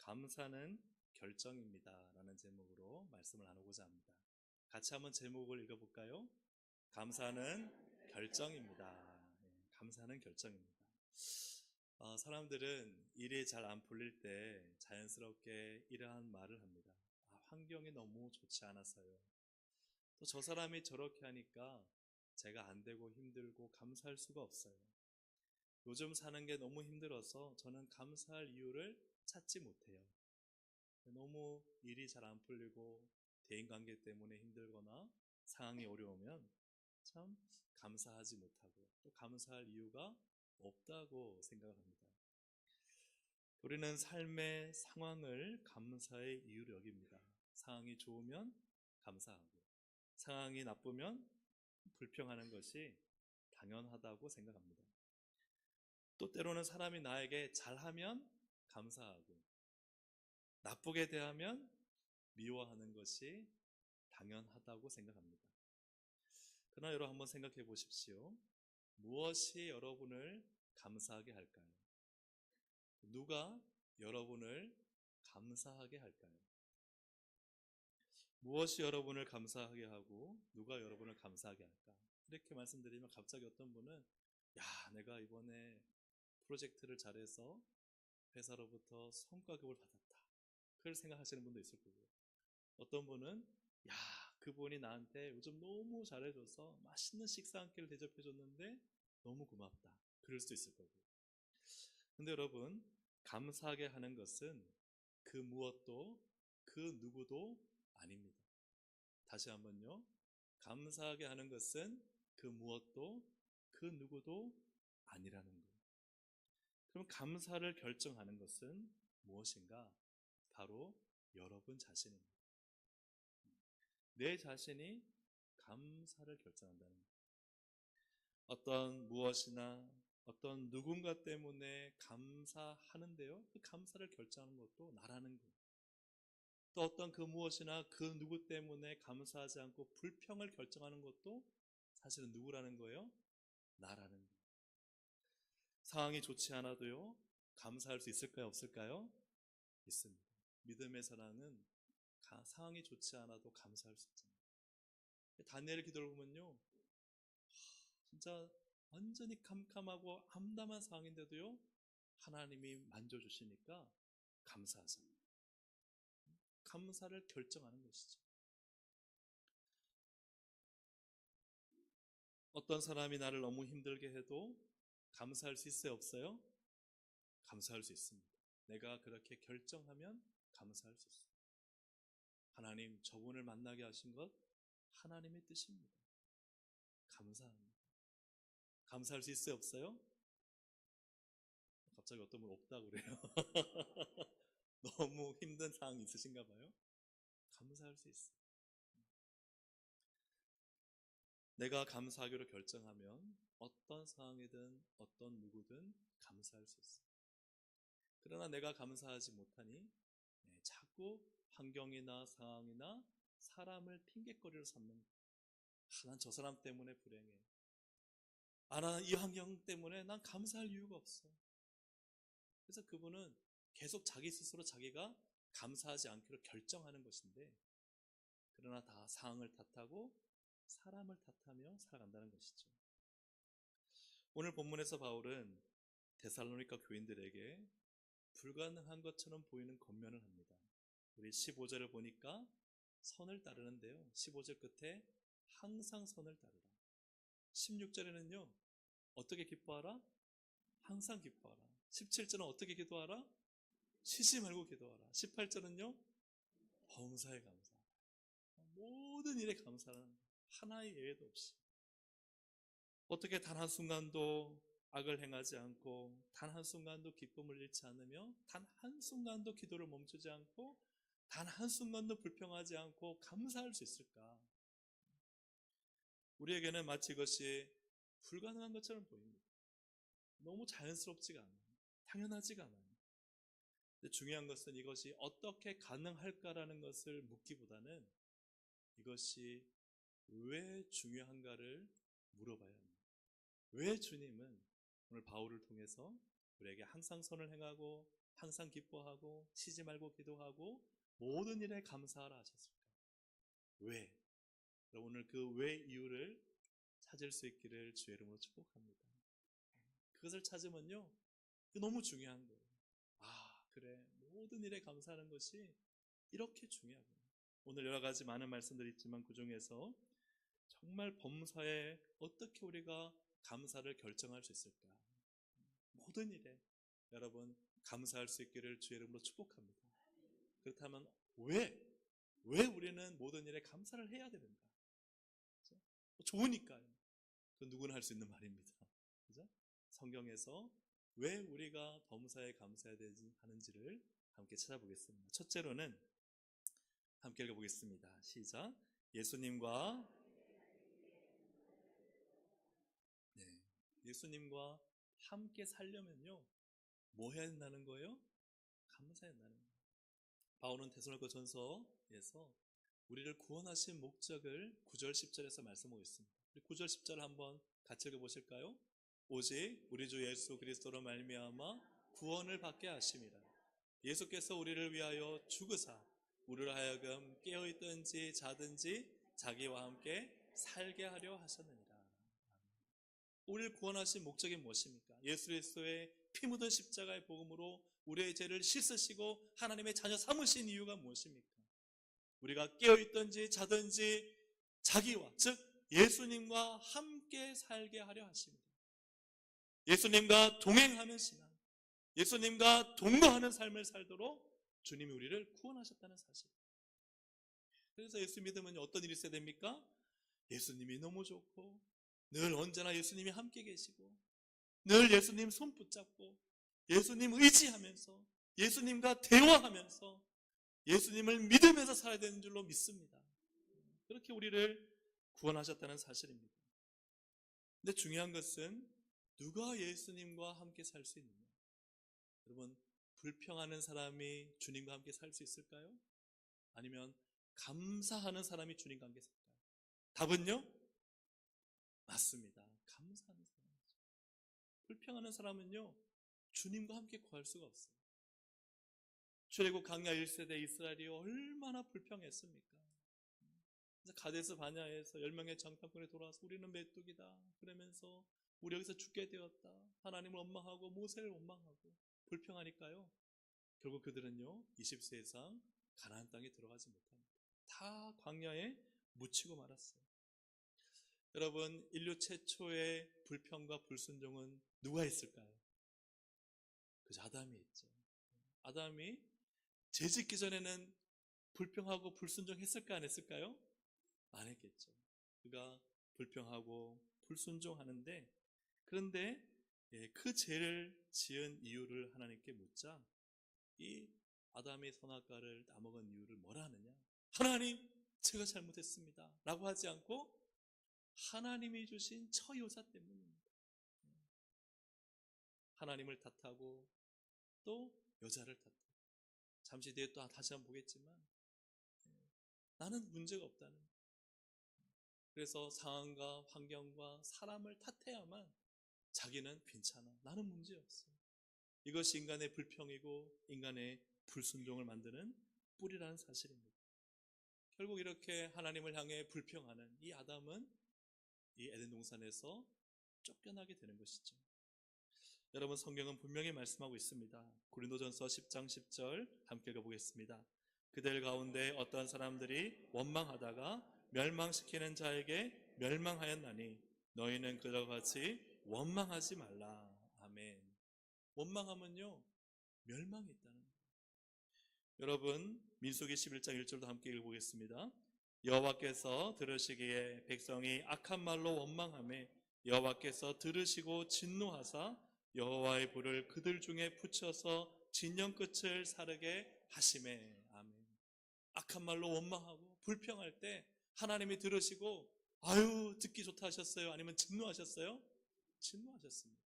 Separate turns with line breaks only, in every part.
감사는 결정입니다. 라는 제목으로 말씀을 나누고자 합니다. 같이 한번 제목을 읽어볼까요? 감사는 결정입니다. 감사는 결정입니다. 사람들은 일이 잘 안 풀릴 때 자연스럽게 이러한 말을 합니다. 환경이 너무 좋지 않아서요. 또 저 사람이 저렇게 하니까 제가 안 되고 힘들고 감사할 수가 없어요. 요즘 사는 게 너무 힘들어서 저는 감사할 이유를 찾지 못해요. 너무 일이 잘 안 풀리고 대인관계 때문에 힘들거나 상황이 어려우면 참 감사하지 못하고 또 감사할 이유가 없다고 생각합니다. 우리는 삶의 상황을 감사의 이유로 여깁니다. 상황이 좋으면 감사하고 상황이 나쁘면 불평하는 것이 당연하다고 생각합니다. 또 때로는 사람이 나에게 잘하면 감사하고 나쁘게 대하면 미워하는 것이 당연하다고 생각합니다. 그러나 여러분 한번 생각해 보십시오. 무엇이 여러분을 감사하게 할까요? 누가 여러분을 감사하게 할까요? 무엇이 여러분을 감사하게 하고 누가 여러분을 감사하게 할까? 이렇게 말씀드리면 갑자기 어떤 분은 내가 이번에 프로젝트를 잘해서 회사로부터 성과급을 받았다. 그걸 생각하시는 분도 있을 거고요. 어떤 분은 그분이 나한테 요즘 너무 잘해줘서 맛있는 식사 한 끼를 대접해줬는데 너무 고맙다. 그럴 수도 있을 거고. 근데 여러분, 감사하게 하는 것은 그 무엇도 그 누구도 아닙니다. 다시 한번요. 감사하게 하는 것은 그 무엇도 그 누구도 아니라는 거예요. 그럼 감사를 결정하는 것은 무엇인가? 바로 여러분 자신입니다. 내 자신이 감사를 결정한다는 거예요. 어떤 무엇이나 어떤 누군가 때문에 감사하는데요. 그 감사를 결정하는 것도 나라는 거예요. 또 어떤 그 무엇이나 그 누구 때문에 감사하지 않고 불평을 결정하는 것도 사실은 누구라는 거예요? 나라는 거예요. 상황이 좋지 않아도요. 감사할 수 있을까요? 없을까요? 있습니다. 믿음의 사람은 상황이 좋지 않아도 감사할 수 있잖아요. 다니엘 기도를 보면요. 진짜 완전히 캄캄하고 암담한 상황인데도요. 하나님이 만져주시니까 감사하잖아요. 감사를 결정하는 것이죠. 어떤 사람이 나를 너무 힘들게 해도 감사할 수 있어요? 없어요? 감사할 수 있습니다. 내가 그렇게 결정하면 감사할 수 있어요. 하나님, 저분을 만나게 하신 것 하나님의 뜻입니다. 감사합니다. 감사할 수 있어요? 없어요? 갑자기 어떤 분 없다고 그래요. 너무 힘든 상황이 있으신가 봐요. 감사할 수 있어요. 내가 감사하기로 결정하면 어떤 상황이든 어떤 누구든 감사할 수 있어요. 그러나 내가 감사하지 못하니 자꾸 환경이나 상황이나 사람을 핑계거리로 삼는 거예요. 난 저 사람 때문에 불행해. 난 이 환경 때문에 난 감사할 이유가 없어. 그래서 그분은 계속 자기 스스로 자기가 감사하지 않기로 결정하는 것인데, 그러나 다 상황을 탓하고 사람을 탓하며 살아간다는 것이죠. 오늘 본문에서 바울은 데살로니가 교인들에게 불가능한 것처럼 보이는 권면을 합니다. 우리 15절을 보니까 선을 따르는데요. 15절 끝에 항상 선을 따르라. 16절에는요. 어떻게 기뻐하라? 항상 기뻐하라. 17절은 어떻게 기도하라? 쉬지 말고 기도하라. 18절은요. 범사에 감사하라. 모든 일에 감사하는 하나의 예외도 없이. 어떻게 단 한순간도 악을 행하지 않고 단 한순간도 기쁨을 잃지 않으며 단 한순간도 기도를 멈추지 않고 단 한순간도 불평하지 않고 감사할 수 있을까? 우리에게는 마치 이것이 불가능한 것처럼 보입니다. 너무 자연스럽지가 않아요. 당연하지가 않아요. 근데 중요한 것은 이것이 어떻게 가능할까라는 것을 묻기보다는 이것이 왜 중요한가를 물어봐야 합니다. 왜 주님은 오늘 바울을 통해서 우리에게 항상 선을 행하고 항상 기뻐하고 쉬지 말고 기도하고 모든 일에 감사하라 하셨을까? 왜? 오늘 그 왜 이유를 찾을 수 있기를 주의 이름으로 축복합니다. 그것을 찾으면요, 너무 중요한 거예요. 아, 그래, 모든 일에 감사하는 것이 이렇게 중요하구나. 오늘 여러 가지 많은 말씀들이 있지만 그 중에서 정말 범사에 어떻게 우리가 감사를 결정할 수 있을까? 모든 일에 여러분 감사할 수 있기를 주의 이름으로 축복합니다. 그렇다면 왜 우리는 모든 일에 감사를 해야 되는가? 그렇죠? 좋으니까요. 그 누구나 할 수 있는 말입니다. 그죠? 성경에서 왜 우리가 범사에 감사해야 하는지를 함께 찾아보겠습니다. 첫째로는 함께 읽어보겠습니다. 시작. 예수님과 네, 예수님과 함께 살려면요, 뭐 해야 된다는 거예요? 감사해야 된다는 거예요. 바울은 데살로니가 전서에서 우리를 구원하신 목적을 9절 10절에서 말씀하고 있습니다. 9절 10절 한번 같이 읽어보실까요? 오직 우리 주 예수 그리스도로 말미암아 구원을 받게 하심이라. 예수께서 우리를 위하여 죽으사 우리를 하여금 깨어있든지 자든지 자기와 함께 살게 하려 하셨느니라. 우리를 구원하신 목적이 무엇입니까? 예수 그리스도의 피 묻은 십자가의 복음으로 우리의 죄를 씻으시고 하나님의 자녀 삼으신 이유가 무엇입니까? 우리가 깨어있든지 자든지 자기와, 즉 예수님과 함께 살게 하려 하십니다. 예수님과 동행하는 신앙, 예수님과 동거하는 삶을 살도록 주님이 우리를 구원하셨다는 사실. 그래서 예수 믿으면 어떤 일이 있어야 됩니까? 예수님이 너무 좋고 늘 언제나 예수님이 함께 계시고 늘 예수님 손 붙잡고 예수님 의지하면서 예수님과 대화하면서 예수님을 믿으면서 살아야 되는 줄로 믿습니다. 그렇게 우리를 구원하셨다는 사실입니다. 근데 중요한 것은 누가 예수님과 함께 살 수 있느냐? 여러분, 불평하는 사람이 주님과 함께 살 수 있을까요? 아니면 감사하는 사람이 주님과 함께 살까요? 답은요? 맞습니다. 감사하는 사람이죠. 불평하는 사람은요, 주님과 함께 구할 수가 없어요. 출애굽 광야 1세대 이스라엘이 얼마나 불평했습니까? 가데스 바냐에서 10명의 장탐꾼이 돌아와서 우리는 메뚜기다 그러면서 우리 여기서 죽게 되었다, 하나님을 원망하고 모세를 원망하고 불평하니까요, 결국 그들은요 20세 이상 가나안 땅에 들어가지 못합니다. 다 광야에 묻히고 말았어요. 여러분, 인류 최초의 불평과 불순종은 누가 했을까요? 그저 아담이 했죠. 아담이 죄 짓기 전에는 불평하고 불순종했을까 안 했을까요? 안 했겠죠. 그가 불평하고 불순종하는데, 그런데 그 죄를 지은 이유를 하나님께 묻자 이 아담이 선악과를 따먹은 이유를 뭐라 하느냐? 하나님, 제가 잘못했습니다 라고 하지 않고 하나님이 주신 처유사 때문입니다. 하나님을 탓하고 또 여자를 탓하고, 잠시 뒤에 또 다시 한번 보겠지만 나는 문제가 없다는 거예요. 그래서 상황과 환경과 사람을 탓해야만 자기는 괜찮아, 나는 문제 없어. 이것이 인간의 불평이고 인간의 불순종을 만드는 뿌리라는 사실입니다. 결국 이렇게 하나님을 향해 불평하는 이 아담은 이 에덴 동산에서 쫓겨나게 되는 것이죠. 여러분, 성경은 분명히 말씀하고 있습니다. 고린도전서 10장 10절 함께 읽어보겠습니다. 그들 가운데 어떤 사람들이 원망하다가 멸망시키는 자에게 멸망하였나니 너희는 그들과 같이 원망하지 말라. 아멘. 원망하면요 멸망이 있다는 거예요. 여러분, 민수기 11장 1절도 함께 읽어보겠습니다. 여호와께서 들으시기에 백성이 악한 말로 원망하며 여호와께서 들으시고 진노하사 여호와의 불을 그들 중에 붙여서 진영 끝을 사르게 하시매. 아멘. 악한 말로 원망하고 불평할 때 하나님이 들으시고 아유 듣기 좋다 하셨어요? 아니면 진노하셨어요? 진노하셨습니다.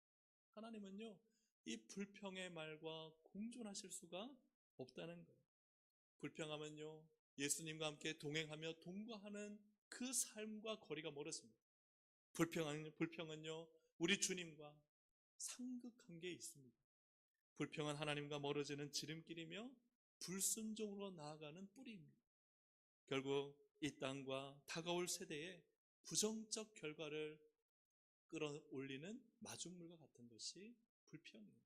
하나님은요 이 불평의 말과 공존하실 수가 없다는 거예요. 불평하면요 예수님과 함께 동행하며 동거하는 그 삶과 거리가 멀어집니다. 불평은요 우리 주님과 상극관계에 있습니다. 불평한 하나님과 멀어지는 지름길이며 불순종으로 나아가는 뿌리입니다. 결국 이 땅과 다가올 세대에 부정적 결과를 끌어올리는 마중물과 같은 것이 불평이에요.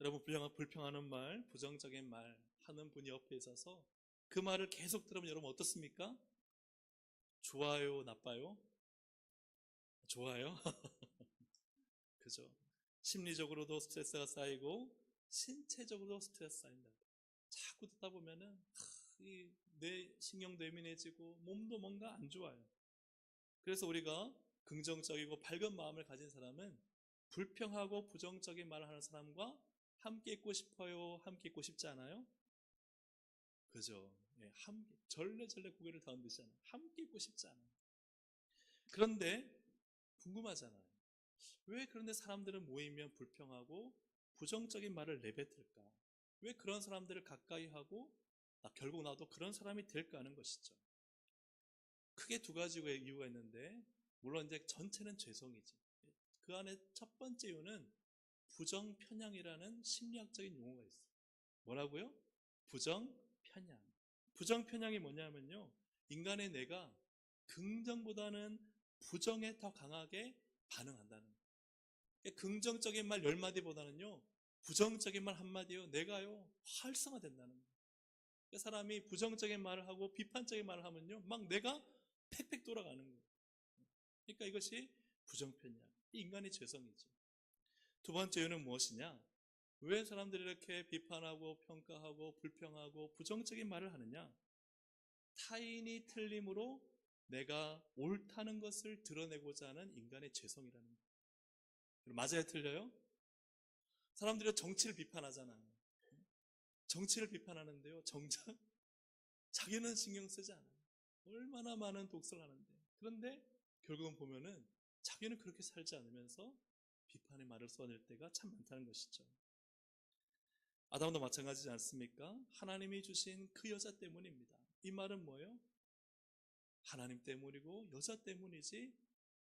여러분, 불평하는 말, 부정적인 말 하는 분이 옆에 있어서 그 말을 계속 들으면 여러분 어떻습니까? 좋아요, 나빠요? 좋아요? 그죠? 심리적으로도 스트레스가 쌓이고 신체적으로도 스트레스 쌓인다. 자꾸 듣다 보면은 내 신경도 예민해지고 몸도 뭔가 안 좋아요. 그래서 우리가 긍정적이고 밝은 마음을 가진 사람은 불평하고 부정적인 말을 하는 사람과 함께 있고 싶어요? 함께 있고 싶지 않아요? 그죠? 예, 절레절레 고개를 다운드시잖아요. 함께 있고 싶지 않아요. 그런데 궁금하잖아요. 왜 그런데 사람들은 모이면 불평하고 부정적인 말을 내뱉을까? 왜 그런 사람들을 가까이 하고 결국 나도 그런 사람이 될까 하는 것이죠. 크게 두 가지의 이유가 있는데, 물론 이제 전체는 죄성이죠. 그 안에 첫 번째 이유는 부정편향이라는 심리학적인 용어가 있어요. 뭐라고요? 부정편향. 부정편향이 뭐냐면요, 인간의 뇌가 긍정보다는 부정에 더 강하게 반응한다는 거예요. 긍정적인 말 10마디보다는요 부정적인 말 한마디요 내가요 활성화된다는 거예요. 사람이 부정적인 말을 하고 비판적인 말을 하면요 막 내가 팩팩 돌아가는 거예요. 그러니까 이것이 부정편향, 이 인간의 죄성이죠. 두 번째 이유는 무엇이냐? 왜 사람들이 이렇게 비판하고 평가하고 불평하고 부정적인 말을 하느냐? 타인이 틀림으로 내가 옳다는 것을 드러내고자 하는 인간의 죄성이라는 거예요. 맞아요, 틀려요? 사람들이 정치를 비판하잖아요. 정치를 비판하는데요, 정작 자기는 신경 쓰지 않아요. 얼마나 많은 독서를 하는데. 그런데 결국은 보면은 자기는 그렇게 살지 않으면서 비판의 말을 쏟아낼 때가 참 많다는 것이죠. 아담도 마찬가지지 않습니까? 하나님이 주신 그 여자 때문입니다. 이 말은 뭐예요? 하나님 때문이고 여자 때문이지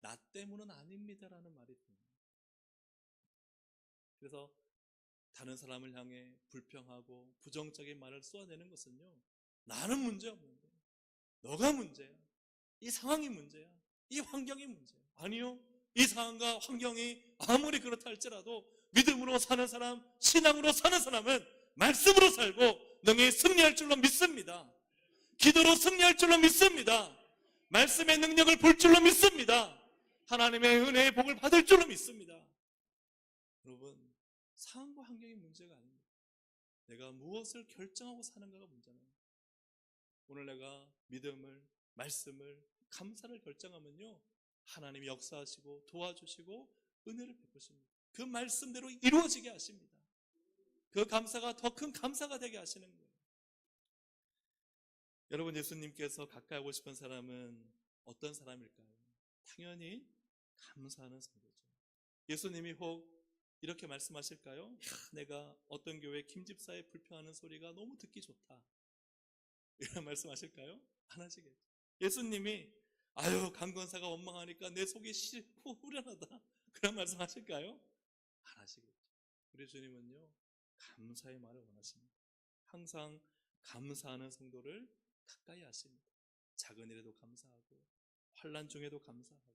나 때문은 아닙니다라는 말이 됩니다. 그래서 다른 사람을 향해 불평하고 부정적인 말을 쏟아내는 것은요, 나는 문제 없는데 너가 문제야, 이 상황이 문제야, 이 환경이 문제야. 아니요, 이 상황과 환경이 아무리 그렇다 할지라도 믿음으로 사는 사람, 신앙으로 사는 사람은 말씀으로 살고 능히 승리할 줄로 믿습니다. 기도로 승리할 줄로 믿습니다. 말씀의 능력을 볼 줄로 믿습니다. 하나님의 은혜의 복을 받을 줄로 믿습니다. 여러분, 상황과 환경이 문제가 아닙니다. 내가 무엇을 결정하고 사는가가 문제예요. 오늘 내가 믿음을, 말씀을, 감사를 결정하면요, 하나님이 역사하시고 도와주시고 은혜를 베푸십니다. 그 말씀대로 이루어지게 하십니다. 그 감사가 더 큰 감사가 되게 하시는 거예요. 여러분, 예수님께서 가까이 하고 싶은 사람은 어떤 사람일까요? 당연히 감사하는 성도죠. 예수님이 혹 이렇게 말씀하실까요? 내가 어떤 교회 김집사의 불평하는 소리가 너무 듣기 좋다, 이런 말씀하실까요? 안 하시겠죠. 예수님이 강권사가 원망하니까 내 속이 후련하다, 그런 말씀하실까요? 안 하시겠죠. 우리 주님은요, 감사의 말을 원하십니다. 항상 감사하는 성도를 가까이 하십니다. 작은 일에도 감사하고 환난 중에도 감사하고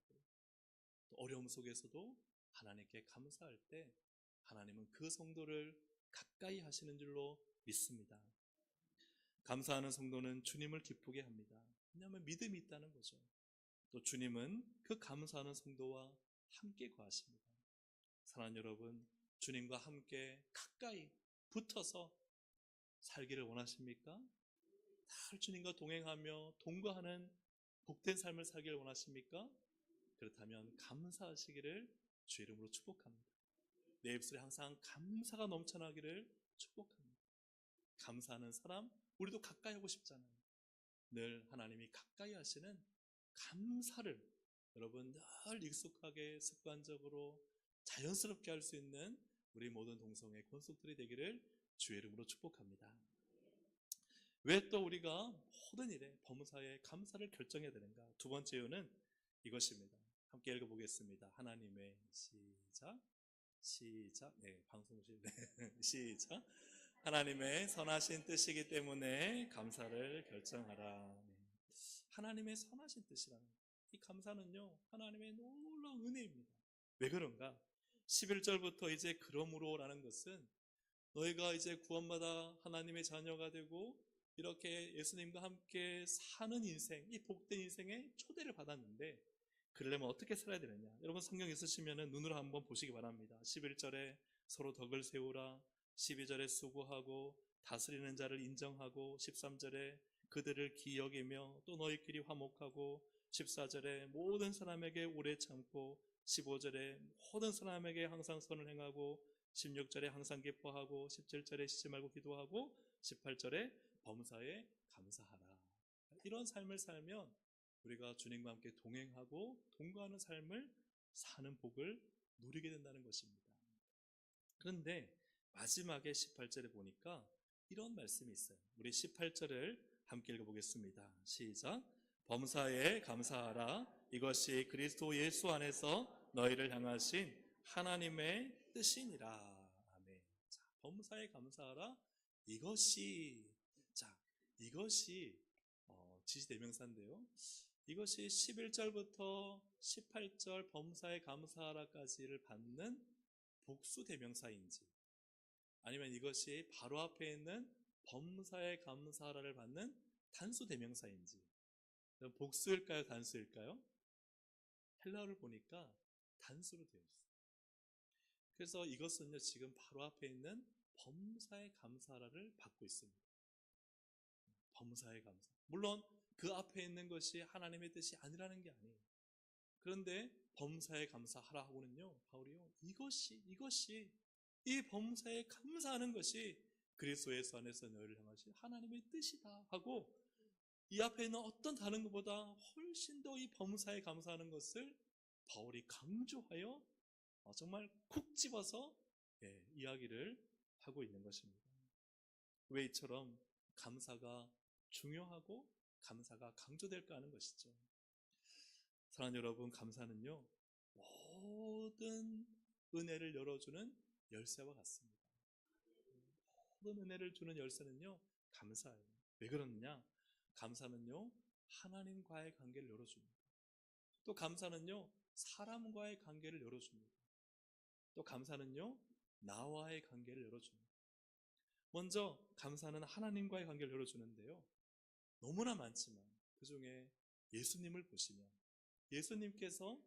또 어려움 속에서도 하나님께 감사할 때 하나님은 그 성도를 가까이 하시는 줄로 믿습니다. 감사하는 성도는 주님을 기쁘게 합니다. 왜냐하면 믿음이 있다는 거죠. 또 주님은 그 감사하는 성도와 함께 거하십니다. 사랑하는 여러분, 주님과 함께 가까이 붙어서 살기를 원하십니까? 늘 주님과 동행하며 동거하는 복된 삶을 살기를 원하십니까? 그렇다면 감사하시기를 주의 이름으로 축복합니다. 내 입술에 항상 감사가 넘쳐나기를 축복합니다. 감사하는 사람, 우리도 가까이 하고 싶잖아요. 늘 하나님이 가까이 하시는 감사를 여러분 늘 익숙하게 습관적으로 자연스럽게 할 수 있는 우리 모든 동성애 권속들이 되기를 주의 이름으로 축복합니다. 왜 또 우리가 모든 일에 범사에 감사를 결정해야 되는가? 두 번째 이유는 이것입니다. 함께 읽어보겠습니다. 하나님의 시작. 시작. 네, 방송실. 네. 시작. 하나님의 선하신 뜻이기 때문에 감사를 결정하라. 네. 하나님의 선하신 뜻이라는 이 감사는요, 하나님의 놀라운 은혜입니다. 왜 그런가? 11절부터 이제 그러므로라는 것은 너희가 이제 구원받아 하나님의 자녀가 되고 이렇게 예수님과 함께 사는 인생, 이 복된 인생에 초대를 받았는데 그러려면 어떻게 살아야 되느냐? 여러분 성경 있으시면 눈으로 한번 보시기 바랍니다. 11절에 서로 덕을 세우라, 12절에 수고하고 다스리는 자를 인정하고, 13절에 그들을 기여기며 또 너희끼리 화목하고, 14절에 모든 사람에게 오래 참고, 15절에 모든 사람에게 항상 선을 행하고, 16절에 항상 기뻐하고, 17절에 쉬지 말고 기도하고, 18절에 범사에 감사하라. 이런 삶을 살면 우리가 주님과 함께 동행하고 동거하는 삶을 사는 복을 누리게 된다는 것입니다. 그런데 마지막에 18절에 보니까 이런 말씀이 있어요. 우리 18절을 함께 읽어보겠습니다. 시작. 범사에 감사하라. 이것이 그리스도 예수 안에서 너희를 향하신 하나님의 뜻이니라. 아멘. 자, 범사에 감사하라. 이것이, 자, 이것이 지시대명사인데요. 이것이 11절부터 18절 범사에 감사하라까지를 받는 복수대명사인지, 아니면 이것이 바로 앞에 있는 범사에 감사하라를 받는 단수대명사인지, 복수일까요? 단수일까요? 헬라어를 보니까 단수로 되어 있어요. 그래서 이것은요, 지금 바로 앞에 있는 범사에 감사하라를 받고 있습니다. 범사에 감사. 물론 그 앞에 있는 것이 하나님의 뜻이 아니라는 게 아니에요. 그런데 범사에 감사하라 하고는요, 바울이요, 이것이 이 범사에 감사하는 것이 그리스도 예수 안에서 너희를 향하신 하나님의 뜻이다 하고, 이 앞에 있는 어떤 다른 것보다 훨씬 더 이 범사에 감사하는 것을 바울이 강조하여 정말 콕 집어서 이야기를 하고 있는 것입니다. 왜 이처럼 감사가 중요하고 감사가 강조될까 하는 것이죠. 사랑하는 여러분, 감사는요, 모든 은혜를 열어주는 열쇠와 같습니다. 모든 은혜를 주는 열쇠는요, 감사예요. 왜 그러느냐? 감사는요, 하나님과의 관계를 열어줍니다. 또 감사는요, 사람과의 관계를 열어줍니다. 또 감사는요, 나와의 관계를 열어줍니다. 먼저 감사는 하나님과의 관계를 열어주는데요, 너무나 많지만 그 중에 예수님을 보시면 예수님께서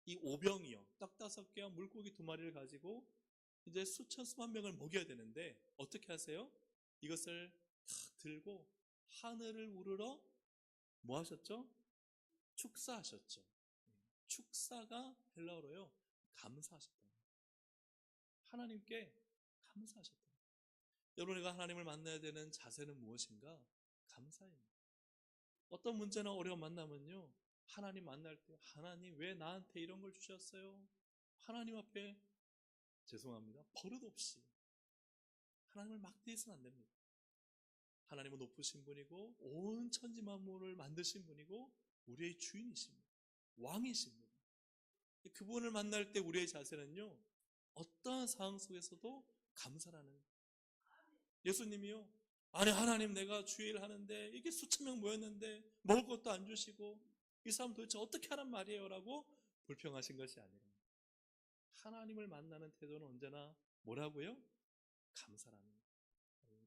이 오병이어 떡 5개와 물고기 2마리를 가지고 이제 수천 수만 명을 먹여야 되는데 어떻게 하세요? 이것을 탁 들고 하늘을 우러러 뭐 하셨죠? 축사하셨죠. 축사가 헬라어로요, 감사하셨다. 하나님께 감사하셨다. 여러분과 하나님을 만나야 되는 자세는 무엇인가? 감사입니다. 어떤 문제나 어려움 만나면요, 하나님 만날 때 하나님 왜 나한테 이런 걸 주셨어요? 하나님 앞에 죄송합니다, 버릇없이 하나님을 막대해서는 안 됩니다. 하나님은 높으신 분이고 온 천지 만물을 만드신 분이고 우리의 주인이십니다. 왕이십니다. 그분을 만날 때 우리의 자세는요, 어떠한 상황 속에서도 감사라는 거예요. 예수님이요, 아니 하나님 내가 주일 하는데 이게 수천 명 모였는데 먹을 것도 안 주시고 이 사람 도대체 어떻게 하란 말이에요? 라고 불평하신 것이 아니라 하나님을 만나는 태도는 언제나 뭐라고요? 감사라는 거예요.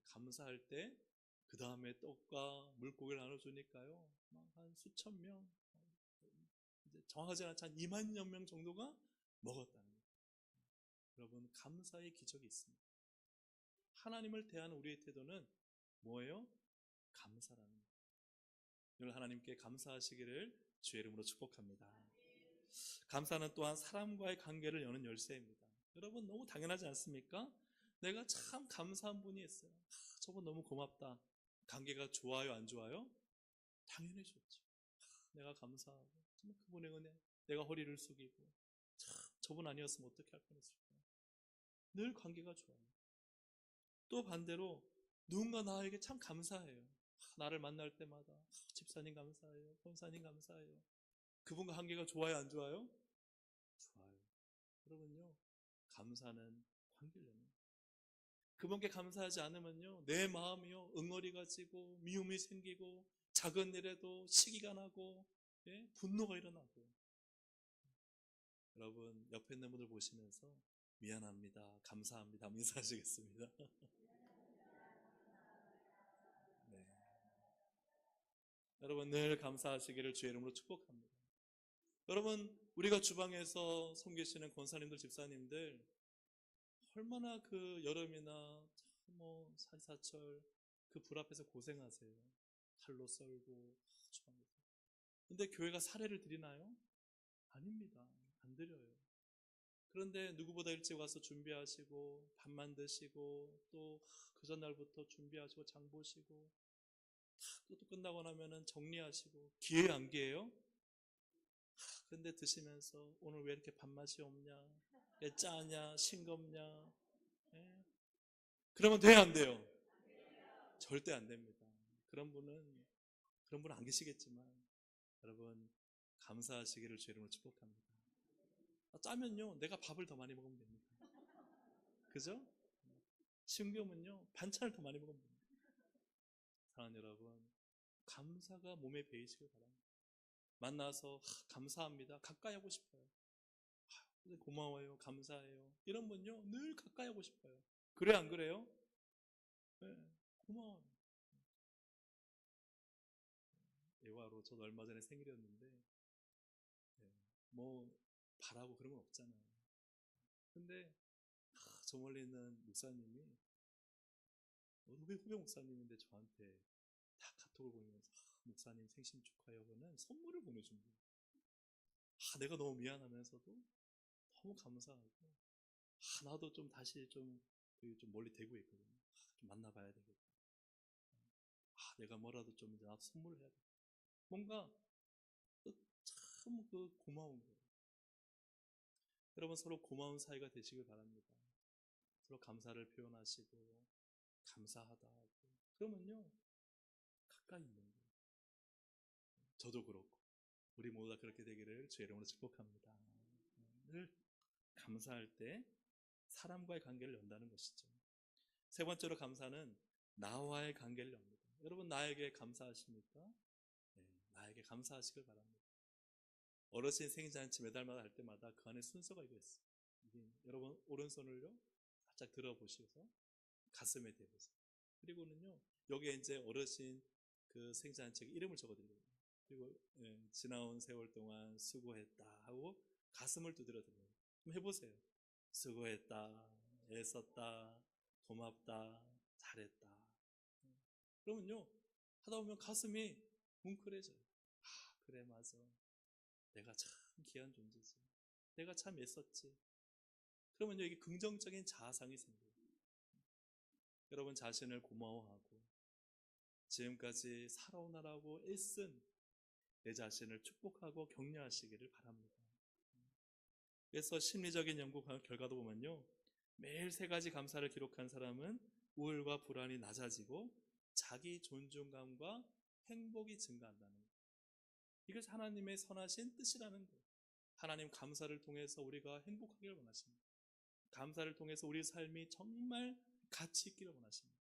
감사할 때 그 다음에 떡과 물고기를 나눠주니까요, 한 수천 명, 이제 정확하지 않지만 2만여 명 정도가 먹었다는 거예요. 여러분, 감사의 기적이 있습니다. 하나님을 대하는 우리의 태도는 뭐예요? 감사라는 거예요. 오늘 하나님께 감사하시기를 주의 이름으로 축복합니다. 감사는 또한 사람과의 관계를 여는 열쇠입니다. 여러분, 너무 당연하지 않습니까? 내가 참 감사한 분이 있어요. 저분 너무 고맙다. 관계가 좋아요, 안 좋아요? 당연히 좋죠. 내가 감사하고 정말 그분의 은혜, 내가 허리를 숙이고 참 저분 아니었으면 어떻게 할 뻔했을까. 늘 관계가 좋아요. 또 반대로 누군가 나에게 참 감사해요. 나를 만날 때마다 집사님 감사해요, 권사님 감사해요. 그분과 관계가 좋아요, 안 좋아요? 좋아요. 여러분요, 감사는 관계를 냅니다. 그분께 감사하지 않으면요, 내 마음이요, 응어리가 지고, 미움이 생기고, 작은 일에도 시기가 나고, 예? 분노가 일어나고. 여러분, 옆에 있는 분들 보시면서, 미안합니다, 감사합니다, 인사하시겠습니다. 네. 여러분, 늘 감사하시기를 주의 이름으로 축복합니다. 여러분, 우리가 주방에서 섬기시는 권사님들, 집사님들, 얼마나 그 여름이나 뭐 사시사철 그 불 앞에서 고생하세요. 칼로 썰고 주방에서. 근데 교회가 사례를 드리나요? 아닙니다. 안 드려요. 그런데 누구보다 일찍 와서 준비하시고 밥 만드시고 또 그 전날부터 준비하시고 장 보시고 또 끝나고 나면은 정리하시고 기회에 안 기회요? 근데 드시면서 오늘 왜 이렇게 밥맛이 없냐? 왜 짜냐? 싱겁냐? 예? 그러면 돼요, 안 돼요? 절대 안 됩니다. 그런 분은 안 계시겠지만, 여러분, 감사하시기를 주의 이름으로 축복합니다. 짜면요, 내가 밥을 더 많이 먹으면 됩니다. 그죠? 싱거우면요, 반찬을 더 많이 먹으면 됩니다. 사랑하는 여러분, 감사가 몸에 배이시길 바랍니다. 만나서 감사합니다. 가까이 하고 싶어요. 고마워요. 감사해요. 이런 분요, 늘 가까이 하고 싶어요. 그래, 안 그래요? 네, 고마워요. 예화로 저도 얼마 전에 생일이었는데 네, 뭐 바라고 그런 건 없잖아요. 근데 저 멀리 있는 목사님이 후배 목사님인데 저한테 다 카톡을 보내면서 목사님 생신 축하해요. 그러는 선물을 보내준 거예요. 내가 너무 미안하면서도 너무 감사하고 나도 좀 다시 좀 멀리 대구에 있거든요. 좀 만나봐야 되겠다. 내가 뭐라도 좀 이제 나도 선물을 해야 돼. 뭔가 참 그 고마운 거예요. 여러분 서로 고마운 사이가 되시길 바랍니다. 서로 감사를 표현하시고 감사하다 하고 그러면요 가까이 있는 거예요. 저도 그렇고 우리 모두 다 그렇게 되기를 주의 이름으로 축복합니다. 늘 감사할 때 사람과의 관계를 연다는 것이죠. 세 번째로 감사는 나와의 관계를 엽니다. 여러분 나에게 감사하십니까? 네, 나에게 감사하시길 바랍니다. 어르신 생일잔치 매달마다 할 때마다 그 안에 순서가 있어요. 여러분 오른손을요 살짝 들어보셔서 가슴에 대보세요. 그리고는요 여기에 이제 어르신 그 생일잔치 이름을 적어드려요. 그리고 지나온 세월 동안 수고했다 하고 가슴을 두드려 드려요. 좀 해보세요. 수고했다, 애썼다, 고맙다, 잘했다. 그러면요 하다 보면 가슴이 뭉클해져요. 그래 맞아. 내가 참 귀한 존재지. 내가 참 애썼지. 그러면요 이게 긍정적인 자아상이 생겨요. 여러분 자신을 고마워하고 지금까지 살아오느라고 애쓴 내 자신을 축복하고 격려하시기를 바랍니다. 그래서 심리적인 연구 결과도 보면요 매일 세 가지 감사를 기록한 사람은 우울과 불안이 낮아지고 자기 존중감과 행복이 증가한다는 거예요. 이것이 하나님의 선하신 뜻이라는 거예요. 하나님 감사를 통해서 우리가 행복하기를 원하십니다. 감사를 통해서 우리 삶이 정말 가치 있기를 원하십니다.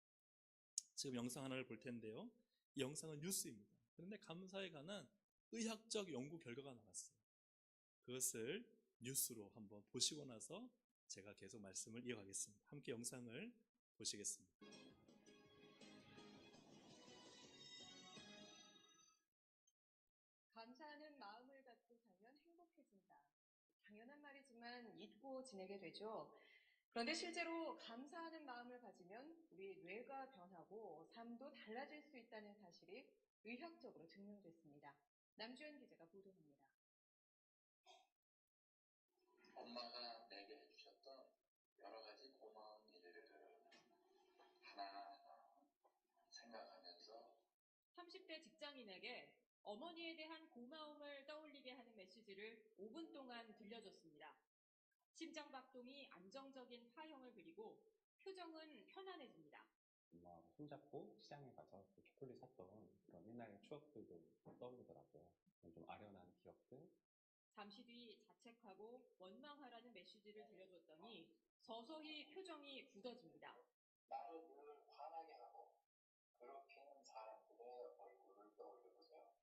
지금 영상 하나를 볼 텐데요. 이 영상은 뉴스입니다. 그런데 감사에 관한 의학적 연구 결과가 나왔어요. 그것을 뉴스로 한번 보시고 나서 제가 계속 말씀을 이어가겠습니다. 함께 영상을 보시겠습니다.
감사하는 마음을 갖고 살면 행복해진다. 당연한 말이지만 잊고 지내게 되죠. 그런데 실제로 감사하는 마음을 가지면 우리 뇌가 변하고 삶도 달라질 수 있다는 사실이 의학적으로 증명됐습니다. 남주현 기자가 보도합니다.
엄마가 내게 해주셨던 여러 가지 고마운 일들을 하나하나 생각하면서
30대 직장인에게 어머니에 대한 고마움을 떠올리게 하는 메시지를 5분 동안 들려줬습니다. 심장박동이 안정적인 파형을 그리고 표정은 편안해집니다.
엄마하고 손잡고 시장에 가서 그 초콜릿 샀던 그런 옛날 추억들도 떠오르더라고요. 좀 아련한 기억들,
잠시 뒤 자책하고 원망하라는 메시지를 들려줬더니 서서히 표정이 굳어집니다.
나를 늘 화나게 하고 괴롭히는 사람들의 얼굴을 떠올려보세요.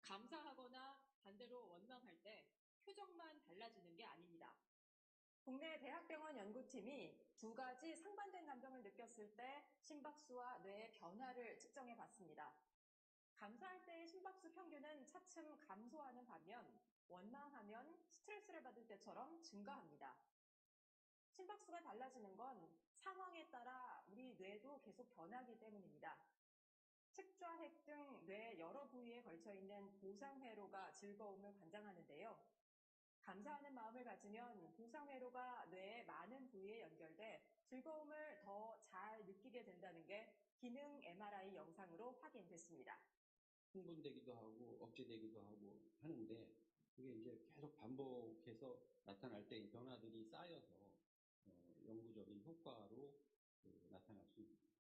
감사하거나 반대로 원망할 때 표정만 달라지는 게 아닙니다. 국내 대학병원 연구팀이 두 가지 상반된 감정을 느꼈을 때 심박수와 뇌의 변화를 측정해 봤습니다. 감사할 때의 심박수 평균은 차츰 감소하는 반면 원망하면 스트레스를 받을 때처럼 증가합니다. 심박수가 달라지는 건 상황에 따라 우리 뇌도 계속 변하기 때문입니다. 측좌핵 등 뇌 여러 부위에 걸쳐 있는 보상회로가 즐거움을 관장하는데요. 감사하는 마음을 가지면 보상회로가 뇌의 많은 부위에 연결돼 즐거움을 더 잘 느끼게 된다는 게 기능 MRI 영상으로 확인됐습니다.
흥분되기도 하고 억제되기도 하고 하는데 그게 이제 계속 반복해서 나타날 때 이 변화들이 쌓여서 영구적인 효과로 나타날 수 있습니다.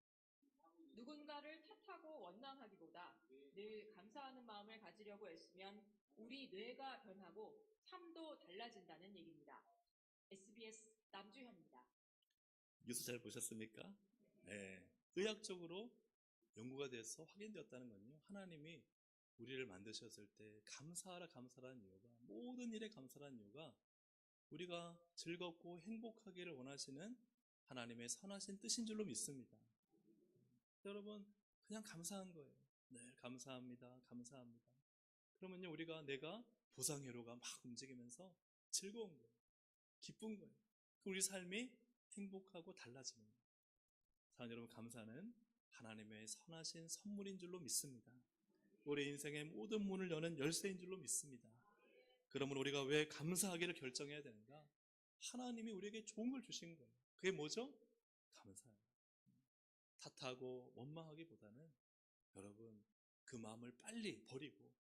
누군가를 탓하고 원망하기보다 늘 감사하는 마음을 가지려고 애쓰면 우리 뇌가 변하고 삶도 달라진다는 얘기입니다. SBS 남주현입니다.
뉴스 잘 보셨습니까? 네. 의학적으로 연구가 돼서 확인되었다는 건요. 하나님이 우리를 만드셨을 때 감사하라는 이유가, 모든 일에 감사라는 이유가 우리가 즐겁고 행복하기를 원하시는 하나님의 선하신 뜻인 줄로 믿습니다. 여러분, 그냥 감사한 거예요. 네, 감사합니다. 감사합니다. 그러면요, 내가 보상회로가 막 움직이면서 즐거운 거예요. 기쁜 거예요. 우리 삶이 행복하고 달라지는 거예요. 사랑하는 여러분, 감사는 하나님의 선하신 선물인 줄로 믿습니다. 우리 인생의 모든 문을 여는 열쇠인 줄로 믿습니다. 그러면 우리가 왜 감사하기를 결정해야 되는가? 하나님이 우리에게 좋은 걸 주신 거예요. 그게 뭐죠? 감사예요. 탓하고 원망하기보다는 여러분 그 마음을 빨리 버리고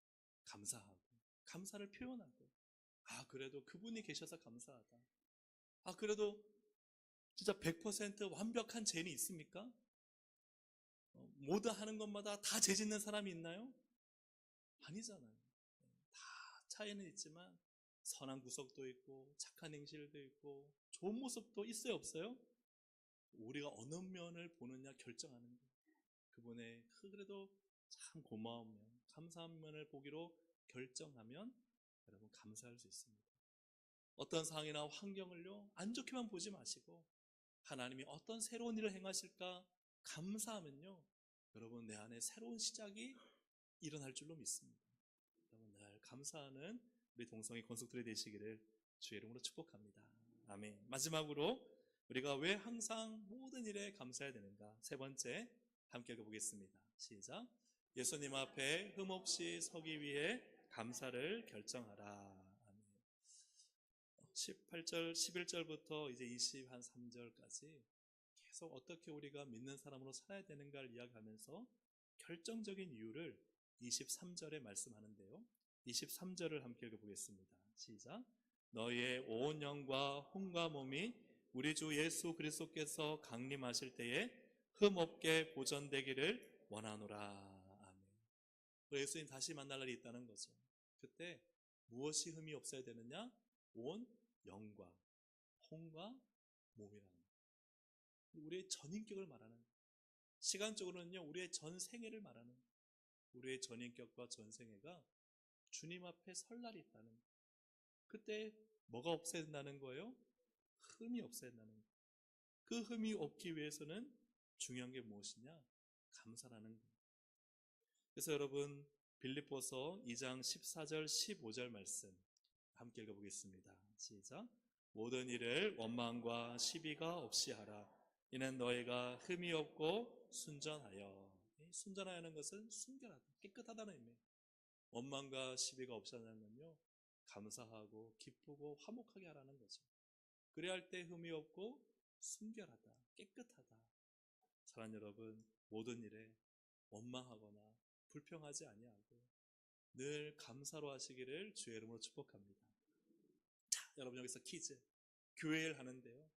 감사하고 감사를 표현하고 그래도 그분이 계셔서 감사하다. 그래도 진짜 100% 완벽한 죄인이 있습니까? 모두 하는 것마다 다 죄 짓는 사람이 있나요? 아니잖아요. 다 차이는 있지만 선한 구석도 있고 착한 행실도 있고 좋은 모습도 있어요, 없어요? 우리가 어느 면을 보느냐 결정하는 거예요. 그분의 그래도 참 고마운 면, 감사한 면을 보기로 결정하면 여러분 감사할 수 있습니다. 어떤 상황이나 환경을요 안 좋게만 보지 마시고 하나님이 어떤 새로운 일을 행하실까 감사하면요 여러분 내 안에 새로운 시작이 일어날 줄로 믿습니다. 여러분 늘 감사하는 우리 동성애 건속들이 되시기를 주의 이름으로 축복합니다. 아멘. 마지막으로 우리가 왜 항상 모든 일에 감사해야 되는가? 세 번째 함께 읽어보겠습니다. 시작. 예수님 앞에 흠없이 서기 위해 감사를 결정하라. 18절, 11절부터 이제 23절까지 계속 어떻게 우리가 믿는 사람으로 살아야 되는가를 이야기하면서 결정적인 이유를 23절에 말씀하는데요. 23절을 함께 읽어보겠습니다. 시작. 너희의 온 영과 혼과 몸이 우리 주 예수 그리스도께서 강림하실 때에 흠없게 보존되기를 원하노라. 아멘. 예수님 다시 만날 날이 있다는 거죠. 그때 무엇이 흠이 없어야 되느냐? 온 영과 혼과 몸이라는 거예요. 우리의 전인격을 말하는 거예요. 시간적으로는요 우리의 전 생애를 말하는 거예요. 우리의 전인격과 전생애가 주님 앞에 설 날이 있다는 거예요. 그때 뭐가 없어야 된다는 거예요? 흠이 없어야 된다는 거예요. 그 흠이 없기 위해서는 중요한 게 무엇이냐? 감사라는 거예요. 그래서 여러분 빌립보서 2장 14절 15절 말씀 함께 읽어보겠습니다. 시작. 모든 일을 원망과 시비가 없이 하라. 이는 너희가 흠이 없고 순전하여. 순전하다는 것은 순결하다, 깨끗하다는 의미예요. 원망과 시비가 없이 하는 건요 감사하고 기쁘고 화목하게 하라는 거죠. 그래야 할 때 흠이 없고 순결하다, 깨끗하다. 사랑하는 여러분, 모든 일에 원망하거나 불평하지 아니하고 늘 감사로 하시기를 주의 이름으로 축복합니다. 자, 여러분 여기서 퀴즈. 교회를 하는데요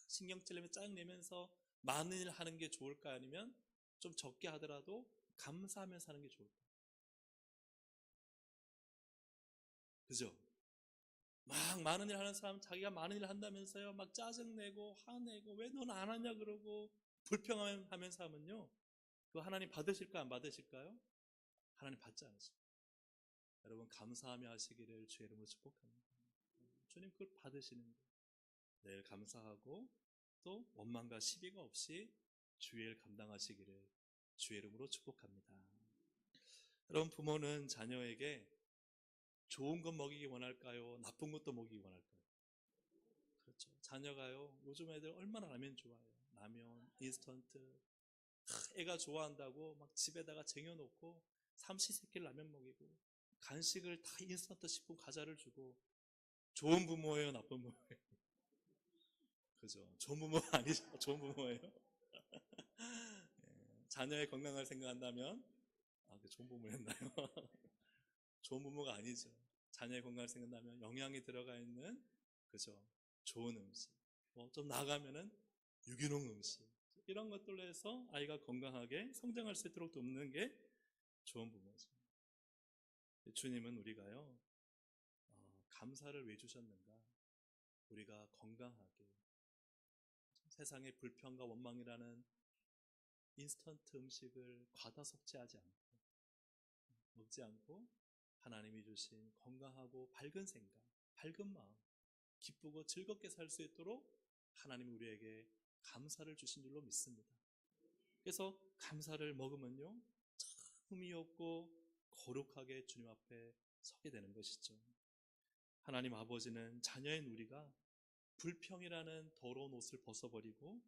신경 찔리면 짜증내면서 많은 일 하는 게 좋을까요? 아니면 좀 적게 하더라도 감사하면서 하는 게 좋을까요? 그죠? 막 많은 일 하는 사람 자기가 많은 일 한다면서요 막 짜증내고 화내고 왜 너는 안 하냐 그러고 불평하면서 하면요 그거 하나님 받으실까 안 받으실까요? 하나님 받지 않으십니다. 여러분 감사하며 하시기를 주의 이름으로 축복합니다. 주님 그걸 받으시는 거예요. 늘 감사하고 또 원망과 시비가 없이 주의 일 감당하시기를 주의 이름으로 축복합니다. 여러분 부모는 자녀에게 좋은 것 먹이기 원할까요? 나쁜 것도 먹이기 원할까요? 그렇죠. 자녀가요 요즘 애들 얼마나 라면 좋아해요. 라면, 인스턴트 애가 좋아한다고 막 집에다가 쟁여놓고 삼시세끼 라면 먹이고 간식을 다 인스턴트 식품 과자를 주고 좋은 부모예요? 나쁜 부모예요? 그죠? 좋은 부모 아니죠? 좋은 부모예요? 예, 자녀의 건강을 생각한다면 좋은 부모였나요? 좋은 부모가 아니죠. 자녀의 건강을 생각한다면 영양이 들어가 있는 그죠? 좋은 음식 좀 나아가면은 유기농 음식 이런 것들로 해서 아이가 건강하게 성장할 수 있도록 돕는 게 좋은 부모죠. 주님은 우리가요 감사를 왜 주셨는가? 우리가 건강하게 세상의 불평과 원망이라는 인스턴트 음식을 과다 섭취하지 않고 먹지 않고 하나님이 주신 건강하고 밝은 생각, 밝은 마음, 기쁘고 즐겁게 살 수 있도록 하나님이 우리에게 감사를 주신 줄로 믿습니다. 그래서 감사를 먹으면요 참 의미 없고 거룩하게 주님 앞에 서게 되는 것이죠. 하나님 아버지는 자녀인 우리가 불평이라는 더러운 옷을 벗어버리고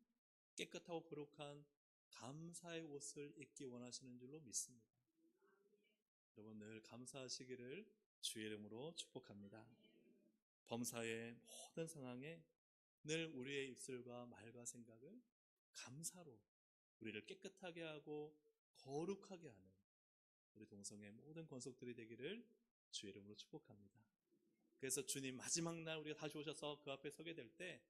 깨끗하고 거룩한 감사의 옷을 입기 원하시는 줄로 믿습니다. 여러분 늘 감사하시기를 주의 이름으로 축복합니다. 범사의 모든 상황에 늘 우리의 입술과 말과 생각을 감사로 우리를 깨끗하게 하고 거룩하게 하는 우리 동성의 모든 권속들이 되기를 주의 이름으로 축복합니다. 그래서 주님 마지막 날 우리가 다시 오셔서 그 앞에 서게 될 때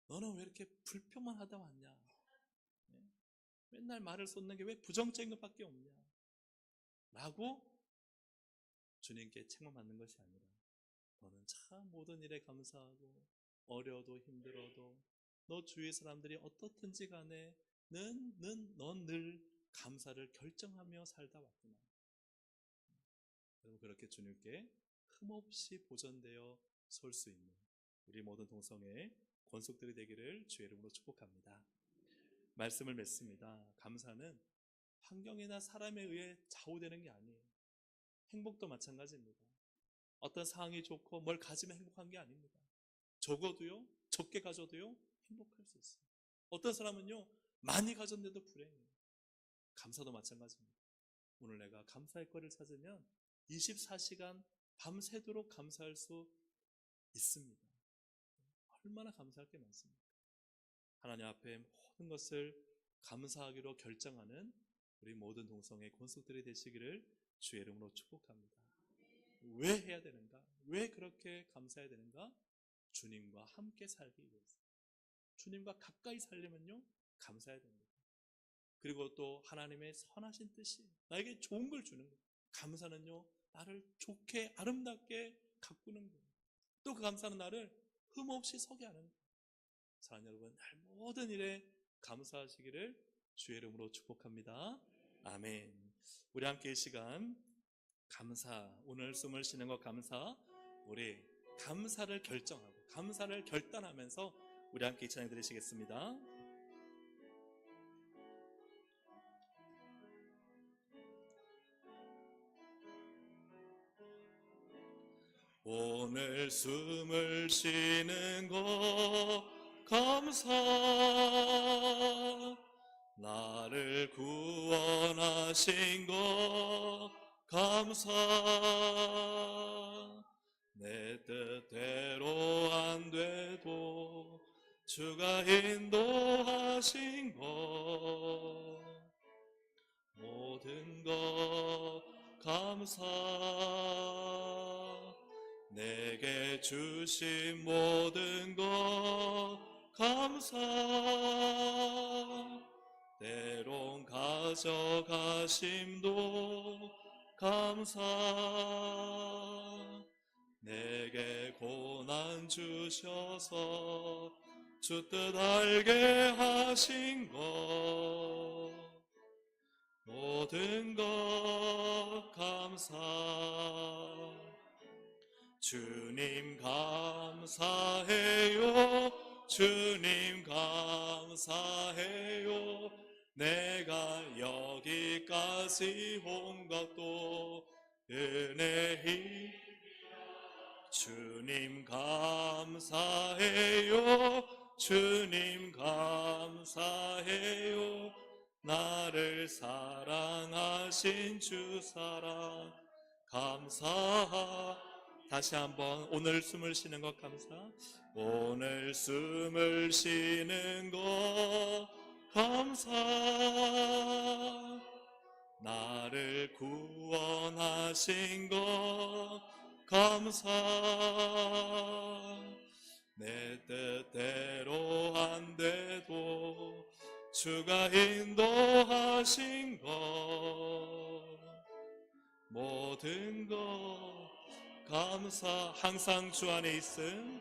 너는 왜 이렇게 불평만 하다 왔냐? 맨날 말을 쏟는 게 왜 부정적인 것밖에 없냐? 라고 주님께 책망받는 것이 아니라 너는 참 모든 일에 감사하고 어려도 힘들어도 너 주위 사람들이 어떻든지 간에 넌 늘 감사를 결정하며 살다 왔구나. 여러분 그렇게 주님께 흠없이 보존되어 설 수 있는 우리 모든 동성의 권속들이 되기를 주의 이름으로 축복합니다. 말씀을 맺습니다. 감사는 환경이나 사람에 의해 좌우되는 게 아니에요. 행복도 마찬가지입니다. 어떤 상황이 좋고 뭘 가지면 행복한 게 아닙니다. 적어도요, 적게 가져도요 행복할 수 있어요. 어떤 사람은요 많이 가졌는데도 불행해요. 감사도 마찬가지입니다. 오늘 내가 감사의 거리를 찾으면 24시간 밤새도록 감사할 수 있습니다. 얼마나 감사할 게 많습니까? 하나님 앞에 모든 것을 감사하기로 결정하는 우리 모든 동성의 권속들이 되시기를 주의 이름으로 축복합니다. 왜 해야 되는가? 왜 그렇게 감사해야 되는가? 주님과 함께 살기 위해서. 주님과 가까이 살려면요 감사해야 됩니다. 그리고 또 하나님의 선하신 뜻이 나에게 좋은 걸 주는 거예요. 감사는요 나를 좋게 아름답게 가꾸는 거예요. 또 그 감사는 나를 흠없이 서게 하는 거예요. 사랑하는 여러분, 날 모든 일에 감사하시기를 주의 이름으로 축복합니다. 아멘. 우리 함께 이 시간 감사, 오늘 숨을 쉬는 것 감사, 우리 감사를 결정하고 감사를 결단하면서 우리 함께 이 찬양 드리시겠습니다. 오늘 숨을 쉬는 것 감사, 나를 구원하신 것 감사, 내 뜻대로 안 돼도 주가 인도하신 것 모든 것 감사, 내게 주신 모든 것 감사, 때론 가져가심도 감사, 내게 고난 주셔서 주 뜻 알게 하신 것 모든 것 감사 주님 감사해요 주님 감사해요 내가 여기까지 온 것도 은혜이 주님 감사해요 주님 감사해요 나를 사랑하신 주 사랑 감사 다시 한번 오늘 숨을 쉬는 것 감사 오늘 숨을 쉬는 것 감사 나를 구원하신 것 감사 내 뜻대로 안 돼도 주가 인도하신 것 모든 것 감사 항상 주 안에 있음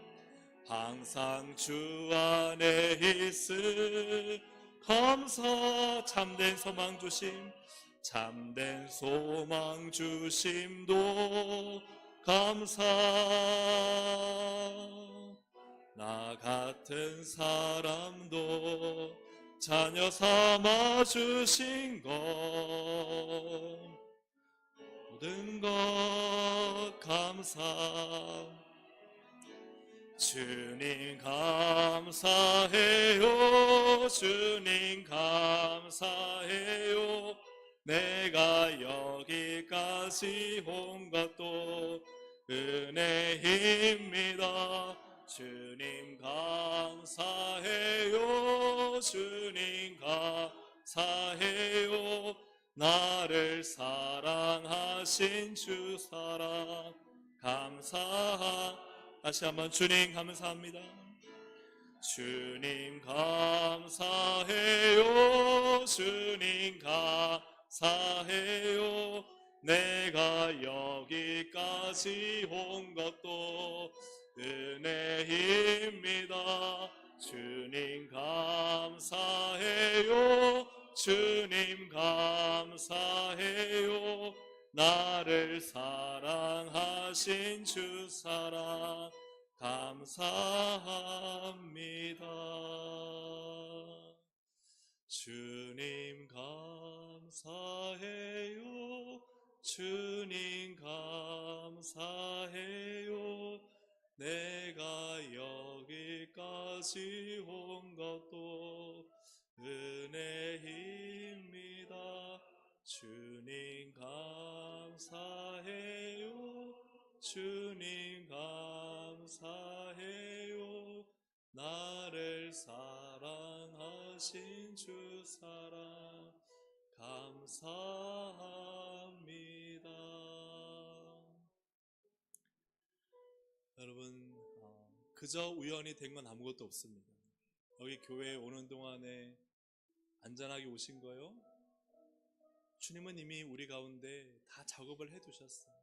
항상 주 안에 있음 감사 참된 소망 주심 참된 소망 주심도 감사 나 같은 사람도 자녀 삼아 주신 것 모든 것 감사 주님 감사해요 주님 감사해요 내가 여기까지 온 것도 은혜입니다 주님 감사해요 주님 감사해요 나를 사랑하신 주 사랑 감사 다시 한번 주님 감사합니다 주님 감사해요 주님 감사해요 내가 여기까지 온 것도 은혜입니다 주님 감사해요 주님 감사해요 나를 사랑하신 주 사랑 감사합니다 주님 감사해요 주님 감사해요 내가 여기까지 온 것도 은혜입니다 주님 감사해요 주님 감사해요 나를 사랑하신 주 사랑 감사합니다 여러분 그저 우연히 된 건 아무것도 없습니다 여기 교회에 오는 동안에 안전하게 오신 거요? 주님은 이미 우리 가운데 다 작업을 해두셨어요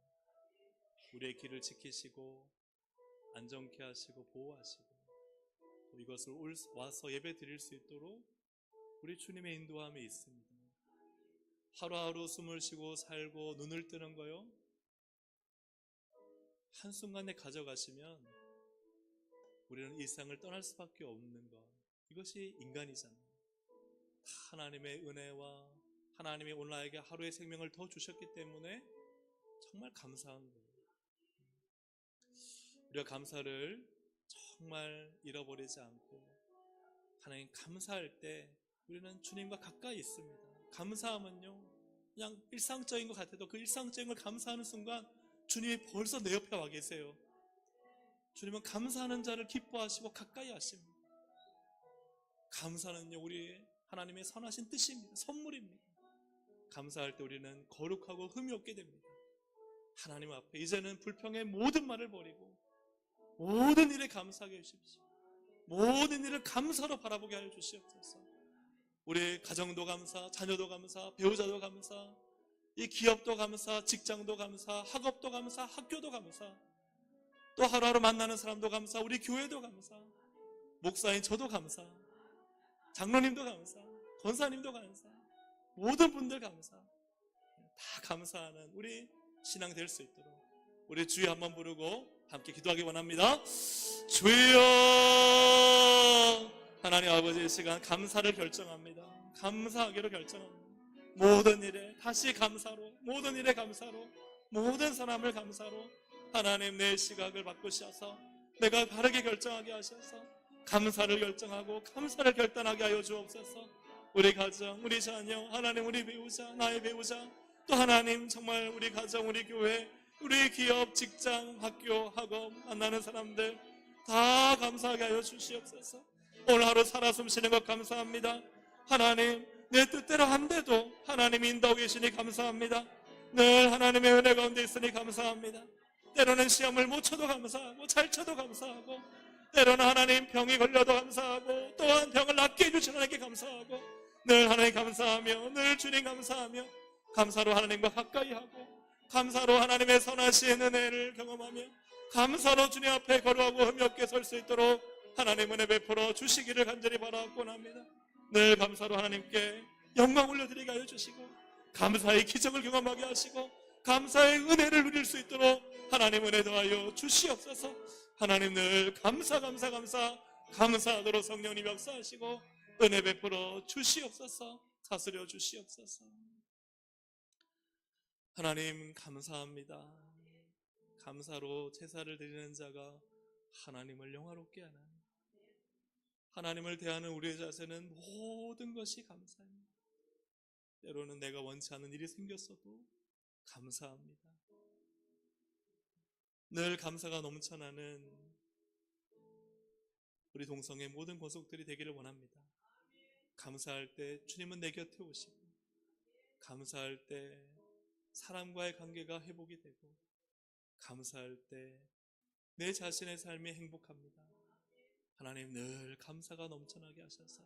우리의 길을 지키시고 안전케 하시고 보호하시고 또 이것을 와서 예배 드릴 수 있도록 우리 주님의 인도함이 있습니다 하루하루 숨을 쉬고 살고 눈을 뜨는 거요 한순간에 가져가시면 우리는 이 세상을 떠날 수밖에 없는 것 이것이 인간이잖아요 하나님의 은혜와 하나님이 오늘 나에게 하루의 생명을 더 주셨기 때문에 정말 감사한 거예요 우리가 감사를 정말 잃어버리지 않고 하나님 감사할 때 우리는 주님과 가까이 있습니다 감사하면요 그냥 일상적인 것 같아도 그 일상적인 걸 감사하는 순간 주님이 벌써 내 옆에 와 계세요 주님은 감사하는 자를 기뻐하시고 가까이 하십니다 감사는요 우리 하나님의 선하신 뜻입니다 선물입니다 감사할 때 우리는 거룩하고 흠이 없게 됩니다 하나님 앞에 이제는 불평의 모든 말을 버리고 모든 일에 감사하게 해주십시오 모든 일을 감사로 바라보게 하여 주시옵소서 우리 가정도 감사, 자녀도 감사, 배우자도 감사 이 기업도 감사, 직장도 감사, 학업도 감사, 학교도 감사 또 하루하루 만나는 사람도 감사, 우리 교회도 감사, 목사인 저도 감사, 장로님도 감사, 권사님도 감사, 모든 분들 감사. 다 감사하는 우리 신앙 될 수 있도록 우리 주여 한번 부르고 함께 기도하기 원합니다. 주여, 하나님 아버지의 시간 감사를 결정합니다. 감사하기로 결정합니다. 모든 일에 다시 감사로, 모든 일에 감사로, 모든 사람을 감사로 하나님 내 시각을 바꾸셔서 내가 바르게 결정하게 하셔서 감사를 결정하고 감사를 결단하게 하여 주옵소서. 우리 가정, 우리 자녀, 하나님 우리 배우자, 나의 배우자, 또 하나님 정말 우리 가정, 우리 교회, 우리 기업, 직장, 학교, 학업 만나는 사람들 다 감사하게 하여 주시옵소서. 오늘 하루 살아 숨쉬는 것 감사합니다. 하나님 내 뜻대로 안 돼도 하나님이 인도하고 계시니 감사합니다. 늘 하나님의 은혜 가운데 있으니 감사합니다. 때로는 시험을 못 쳐도 감사하고 잘 쳐도 감사하고 때로는 하나님 병이 걸려도 감사하고 또한 병을 낫게 해주시는 하나님께 감사하고 늘 하나님 감사하며 늘 주님 감사하며 감사로 하나님과 가까이 하고 감사로 하나님의 선하신 은혜를 경험하며 감사로 주님 앞에 거룩하고 흠이 없게 설 수 있도록 하나님 은혜 베풀어 주시기를 간절히 바라곤 합니다. 늘 감사로 하나님께 영광 올려드리게 하여 주시고 감사의 기적을 경험하게 하시고 감사의 은혜를 누릴 수 있도록 하나님 은혜 더하여 주시옵소서. 하나님 늘 감사하도록 성령님 역사하시고 은혜 베풀어 주시옵소서. 다스려 주시옵소서. 하나님 감사합니다. 감사로 제사를 드리는 자가 하나님을 영화롭게 하는, 하나님을 대하는 우리의 자세는 모든 것이 감사합니다. 때로는 내가 원치 않는 일이 생겼어도 감사합니다. 늘 감사가 넘쳐나는 우리 동성의 모든 권속들이 되기를 원합니다. 감사할 때 주님은 내 곁에 오시고, 감사할 때 사람과의 관계가 회복이 되고, 감사할 때 내 자신의 삶이 행복합니다. 하나님 늘 감사가 넘쳐나게 하셔서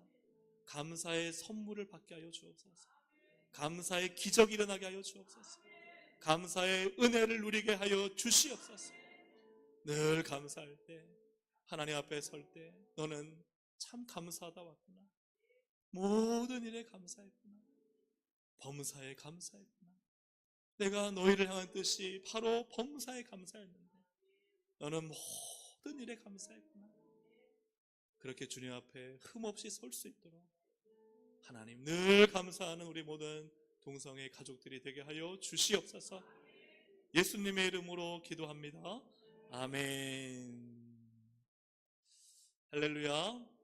감사의 선물을 받게 하여 주옵소서. 감사의 기적이 일어나게 하여 주옵소서. 감사의 은혜를 누리게 하여 주시옵소서. 늘 감사할 때, 하나님 앞에 설 때 너는 참 감사하다 왔구나, 모든 일에 감사했구나, 범사에 감사했구나, 내가 너희를 향한 뜻이 바로 범사에 감사했는데 너는 모든 일에 감사했구나. 그렇게 주님 앞에 흠없이 설 수 있도록 하나님 늘 감사하는 우리 모든 동성의 가족들이 되게 하여 주시옵소서. 예수님의 이름으로 기도합니다. 아멘. 할렐루야.